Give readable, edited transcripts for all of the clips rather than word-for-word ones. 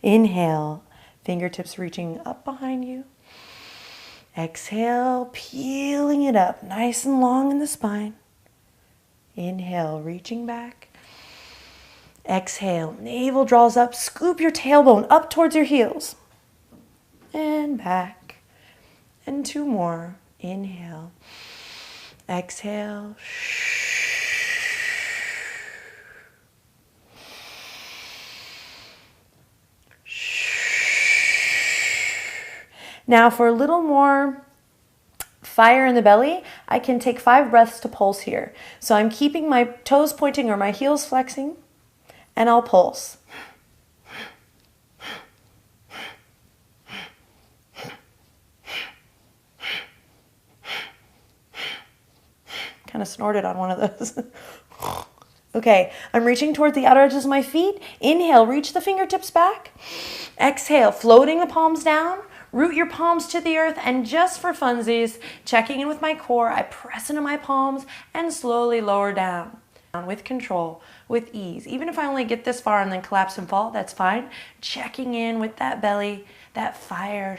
Inhale, fingertips reaching up behind you. Exhale, peeling it up nice and long in the spine. Inhale, reaching back. Exhale, navel draws up, scoop your tailbone up towards your heels. And back. And 2 more. Inhale. Exhale. Now for a little more fire in the belly, I can take 5 breaths to pulse here. So I'm keeping my toes pointing or my heels flexing, and I'll pulse. Kind of snorted on one of those. Okay, I'm reaching toward the outer edges of my feet. Inhale, reach the fingertips back. Exhale, floating the palms down. Root your palms to the earth, and just for funsies, checking in with my core, I press into my palms and slowly lower down with control, with ease. Even if I only get this far and then collapse and fall, that's fine. Checking in with that belly, that fire,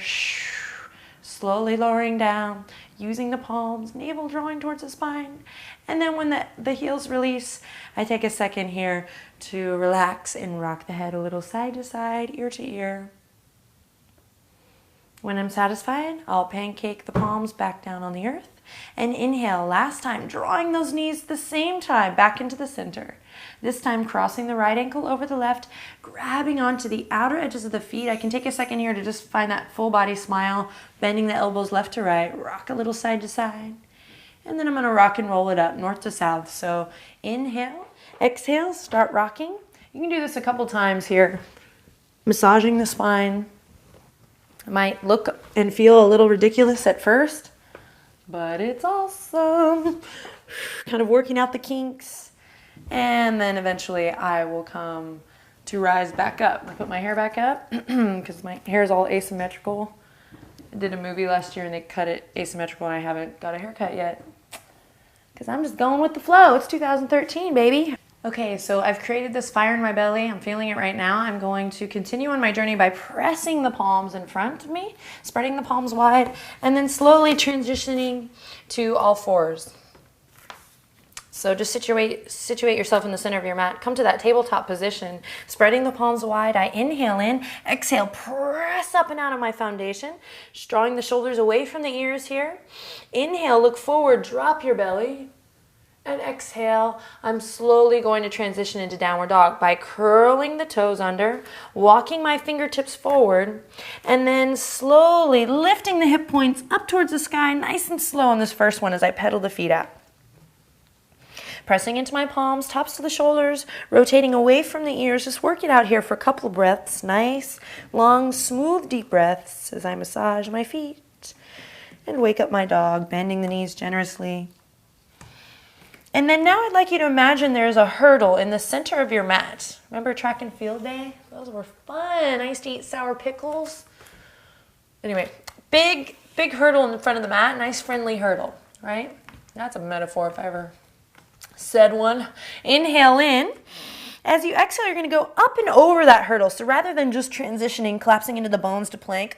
slowly lowering down, using the palms, navel drawing towards the spine. And then when the heels release, I take a second here to relax and rock the head a little side to side, ear to ear. When I'm satisfied, I'll pancake the palms back down on the earth and inhale, last time, drawing those knees the same time back into the center. This time crossing the right ankle over the left, grabbing onto the outer edges of the feet. I can take a second here to just find that full body smile, bending the elbows left to right, rock a little side to side. And then I'm gonna rock and roll it up north to south. So inhale, exhale, start rocking. You can do this a couple times here, massaging the spine. It might look and feel a little ridiculous at first, but it's awesome. Kind of working out the kinks. And then eventually I will come to rise back up. I put my hair back up because my hair is all asymmetrical. I did a movie last year and they cut it asymmetrical and I haven't got a haircut yet because I'm just going with the flow. It's 2013, baby. Okay, so I've created this fire in my belly. I'm feeling it right now. I'm going to continue on my journey by pressing the palms in front of me, spreading the palms wide, and then slowly transitioning to all fours. So just situate yourself in the center of your mat. Come to that tabletop position, spreading the palms wide. I inhale in, exhale, press up and out of my foundation, drawing the shoulders away from the ears here. Inhale, look forward, drop your belly. And exhale, I'm slowly going to transition into downward dog by curling the toes under, walking my fingertips forward, and then slowly lifting the hip points up towards the sky, nice and slow on this first one as I pedal the feet out. Pressing into my palms, tops to the shoulders, rotating away from the ears. Just work it out here for a couple of breaths. Nice, long, smooth, deep breaths as I massage my feet and wake up my dog, bending the knees generously. And then now I'd like you to imagine there's a hurdle in the center of your mat. Remember track and field day? Those were fun. I used to eat sour pickles. Anyway, big hurdle in the front of the mat. Nice friendly hurdle, right? That's a metaphor if I ever said one. Inhale in. As you exhale, you're going to go up and over that hurdle. So rather than just transitioning, collapsing into the bones to plank,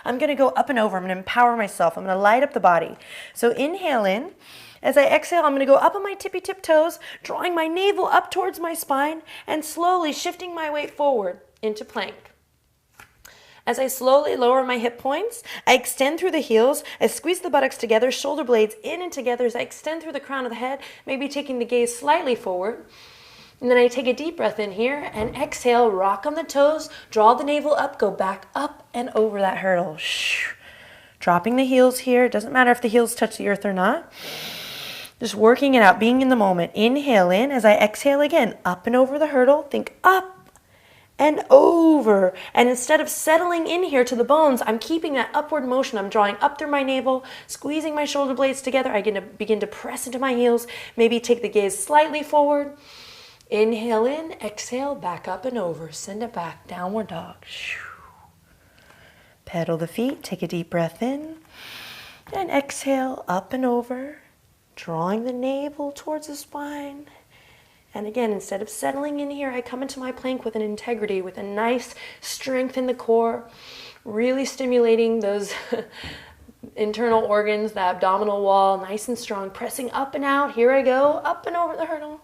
I'm going to go up and over. I'm going to empower myself. I'm going to light up the body. So inhale in. As I exhale, I'm going to go up on my tippy-tip toes, drawing my navel up towards my spine, and slowly shifting my weight forward into plank. As I slowly lower my hip points, I extend through the heels. I squeeze the buttocks together, shoulder blades in and together as I extend through the crown of the head, maybe taking the gaze slightly forward. And then I take a deep breath in here and exhale, rock on the toes, draw the navel up, go back up and over that hurdle. Dropping the heels here. It doesn't matter if the heels touch the earth or not. Just working it out, being in the moment. Inhale in. As I exhale again, up and over the hurdle. Think up and over. And instead of settling in here to the bones, I'm keeping that upward motion. I'm drawing up through my navel, squeezing my shoulder blades together. I begin to press into my heels. Maybe take the gaze slightly forward. Inhale in, exhale, back up and over. Send it back, downward dog. Pedal the feet, take a deep breath in. And exhale, up and over. Drawing the navel towards the spine And again, instead of settling in here, I come into my plank with an integrity, with a nice strength in the core, really stimulating those internal organs, the abdominal wall, nice and strong, pressing up and out. Here I go, up and over the hurdle.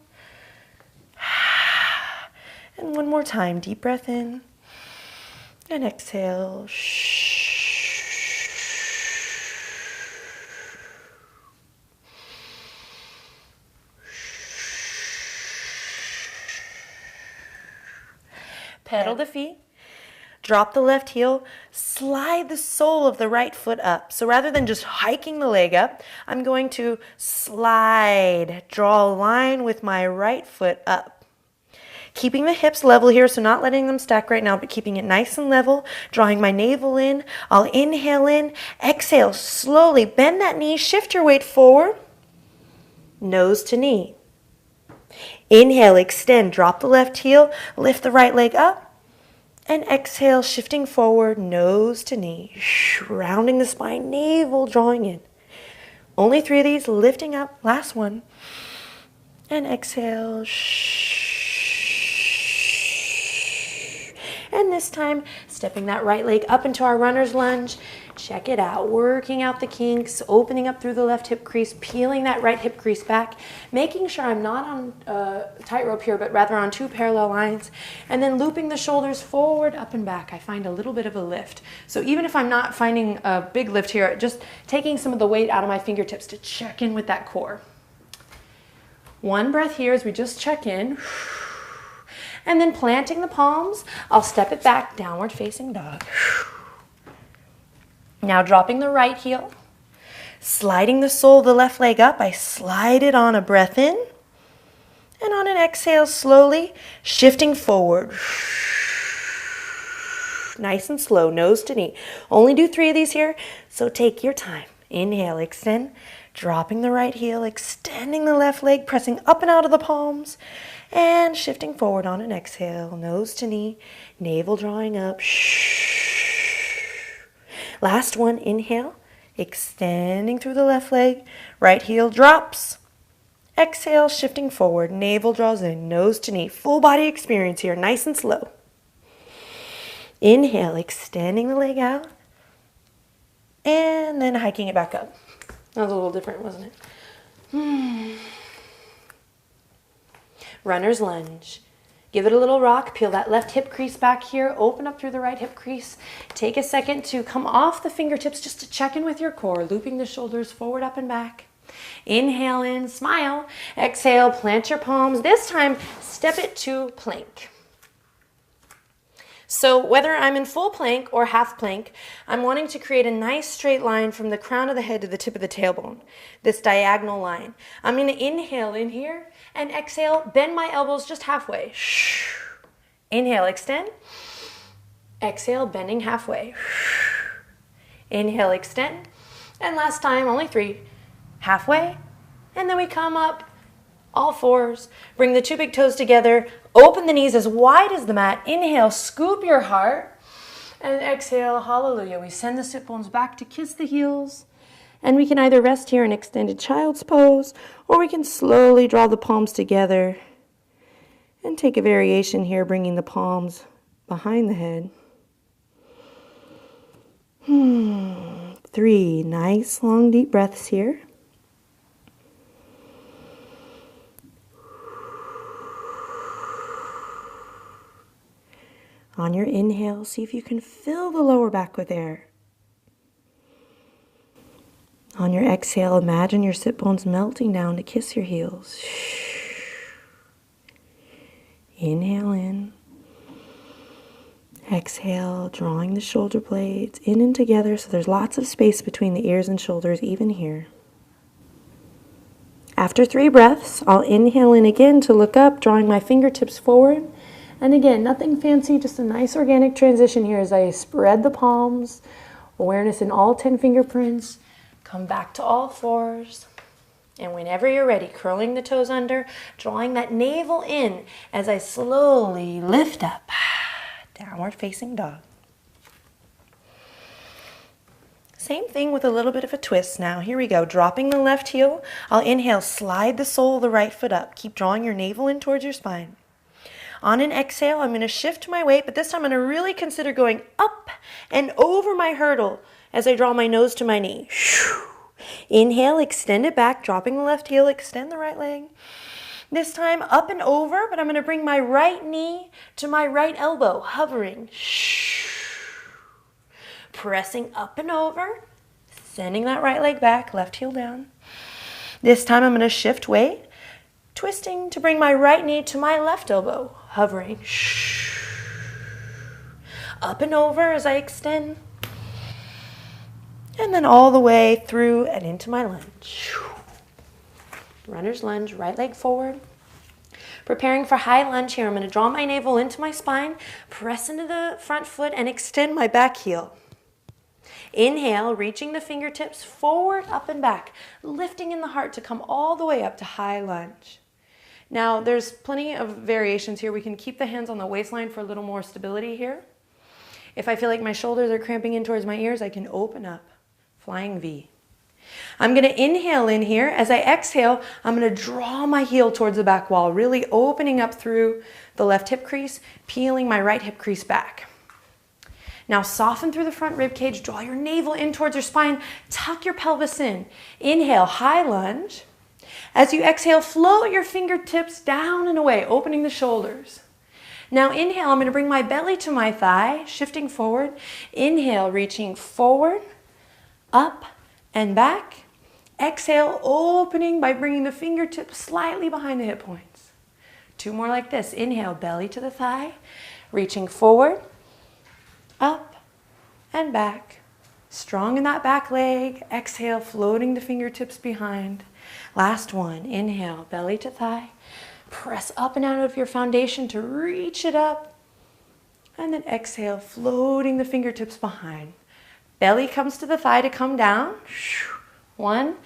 And one more time, deep breath in and exhale. Pedal the feet. Drop the left heel, slide the sole of the right foot up. So rather than just hiking the leg up, I'm going to slide, draw a line with my right foot up. Keeping the hips level here, so not letting them stack right now, but keeping it nice and level, drawing my navel in. I'll inhale in, exhale, slowly bend that knee, shift your weight forward, nose to knee. Inhale, extend, drop the left heel, lift the right leg up. And exhale, shifting forward, nose to knee, rounding the spine, navel drawing in. Only 3 of these, lifting up, last one. And exhale, and this time, stepping that right leg up into our runner's lunge. Check it out, working out the kinks, opening up through the left hip crease, peeling that right hip crease back, making sure I'm not on tightrope here, but rather on 2 parallel lines, and then looping the shoulders forward, up and back. I find a little bit of a lift. So even if I'm not finding a big lift here, just taking some of the weight out of my fingertips to check in with that core. One breath here as we just check in. And then planting the palms, I'll step it back, downward facing dog. Now dropping the right heel, sliding the sole of the left leg up. I slide it on a breath in, and on an exhale, slowly shifting forward. Nice and slow, nose to knee. Only do 3 of these here, so take your time. Inhale, extend, dropping the right heel, extending the left leg, pressing up and out of the palms, and shifting forward on an exhale, nose to knee, navel drawing up. Last one, inhale, extending through the left leg, right heel drops. Exhale, shifting forward, navel draws in, nose to knee. Full body experience here, nice and slow. Inhale, extending the leg out, and then hiking it back up. That was a little different, wasn't it? Runner's lunge. Give it a little rock, peel that left hip crease back here, open up through the right hip crease. Take a second to come off the fingertips just to check in with your core, looping the shoulders forward, up and back. Inhale in, smile. Exhale, plant your palms. This time, step it to plank. So whether I'm in full plank or half plank, I'm wanting to create a nice straight line from the crown of the head to the tip of the tailbone, this diagonal line. I'm going to inhale in here and exhale, bend my elbows just halfway. Inhale, extend. Exhale, bending halfway. Inhale, extend. And last time, only 3. Halfway. And then we come up, all 4s. Bring the 2 big toes together. Open the knees as wide as the mat. Inhale, scoop your heart. And exhale, hallelujah. We send the sit bones back to kiss the heels. And we can either rest here in extended child's pose, or we can slowly draw the palms together and take a variation here, bringing the palms behind the head. 3 nice long deep breaths here. On your inhale, see if you can fill the lower back with air. On your exhale, imagine your sit bones melting down to kiss your heels. Inhale in. Exhale, drawing the shoulder blades in and together so there's lots of space between the ears and shoulders, even here. After 3 breaths, I'll inhale in again to look up, drawing my fingertips forward. And again, nothing fancy, just a nice organic transition here as I spread the palms, awareness in all 10 fingerprints. Come back to all 4s. And whenever you're ready, curling the toes under, drawing that navel in as I slowly lift up. Downward facing dog. Same thing with a little bit of a twist now. Here we go. Dropping the left heel. I'll inhale, slide the sole of the right foot up. Keep drawing your navel in towards your spine. On an exhale, I'm going to shift my weight, but this time I'm going to really consider going up and over my hurdle as I draw my nose to my knee. Inhale, extend it back, dropping the left heel, extend the right leg. This time up and over, but I'm going to bring my right knee to my right elbow, hovering. Pressing up and over, sending that right leg back, left heel down. This time I'm going to shift weight, twisting to bring my right knee to my left elbow, hovering. Up and over as I extend. And then all the way through and into my lunge. Runner's lunge, right leg forward. Preparing for high lunge here. I'm going to draw my navel into my spine, press into the front foot, and extend my back heel. Inhale, reaching the fingertips forward, up and back, lifting in the heart to come all the way up to high lunge. Now, there's plenty of variations here. We can keep the hands on the waistline for a little more stability here. If I feel like my shoulders are cramping in towards my ears, I can open up, flying V. I'm going to inhale in here. As I exhale, I'm going to draw my heel towards the back wall, really opening up through the left hip crease, peeling my right hip crease back. Now soften through the front rib cage, draw your navel in towards your spine, tuck your pelvis in. Inhale, high lunge. As you exhale, float your fingertips down and away, opening the shoulders. Now inhale, I'm going to bring my belly to my thigh, shifting forward. Inhale, reaching forward, up and back. Exhale, opening by bringing the fingertips slightly behind the hip points. Two more like this. Inhale, belly to the thigh, reaching forward, up and back. Strong in that back leg. Exhale, floating the fingertips behind. Last one. Inhale, belly to thigh. Press up and out of your foundation to reach it up. And then exhale, floating the fingertips behind. Belly comes to the thigh to come down. 1,